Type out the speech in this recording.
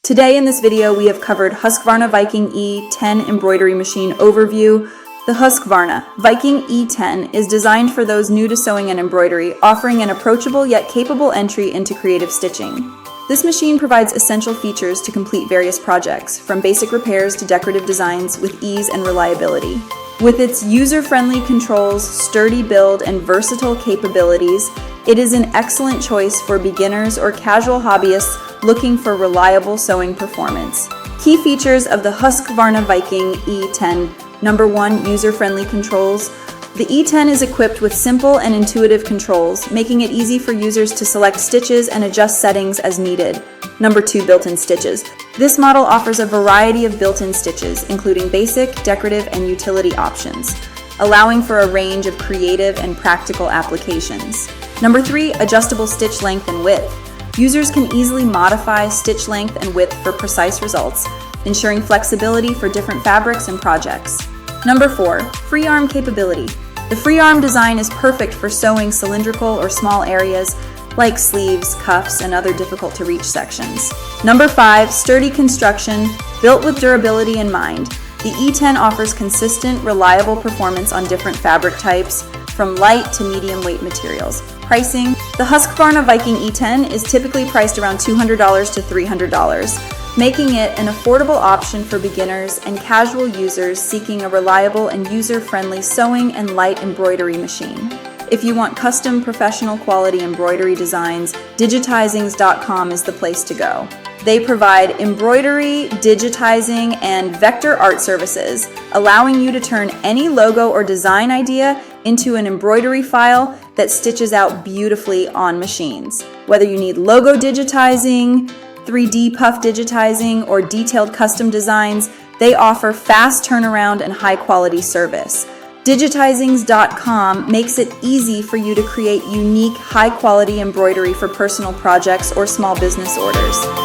Today in this video we have covered Husqvarna Viking E10 Embroidery Machine Overview. The Husqvarna Viking E10 is designed for those new to sewing and embroidery, offering an approachable yet capable entry into creative stitching. This machine provides essential features to complete various projects, from basic repairs to decorative designs with ease and reliability. With its user-friendly controls, sturdy build, and versatile capabilities, it is an excellent choice for beginners or casual hobbyists looking for reliable sewing performance. Key features of the Husqvarna Viking E10. Number 1, user-friendly controls. The E10 is equipped with simple and intuitive controls, making it easy for users to select stitches and adjust settings as needed. Number 2, built-in stitches. This model offers a variety of built-in stitches, including basic, decorative, and utility options, allowing for a range of creative and practical applications. Number 3, adjustable stitch length and width. Users can easily modify stitch length and width for precise results, ensuring flexibility for different fabrics and projects. Number 4, free arm capability. The free arm design is perfect for sewing cylindrical or small areas like sleeves, cuffs, and other difficult to reach sections. Number 5, sturdy construction. Built with durability in mind, the E10 offers consistent, reliable performance on different fabric types, from light to medium weight materials. Pricing. The Husqvarna Viking E10 is typically priced around $200 to $300, making it an affordable option for beginners and casual users seeking a reliable and user-friendly sewing and light embroidery machine. If you want custom professional quality embroidery designs, digitizings.com is the place to go. They provide embroidery, digitizing, and vector art services, allowing you to turn any logo or design idea into an embroidery file that stitches out beautifully on machines. Whether you need logo digitizing, 3D puff digitizing, or detailed custom designs, they offer fast turnaround and high-quality service. Digitizings.com makes it easy for you to create unique, high-quality embroidery for personal projects or small business orders.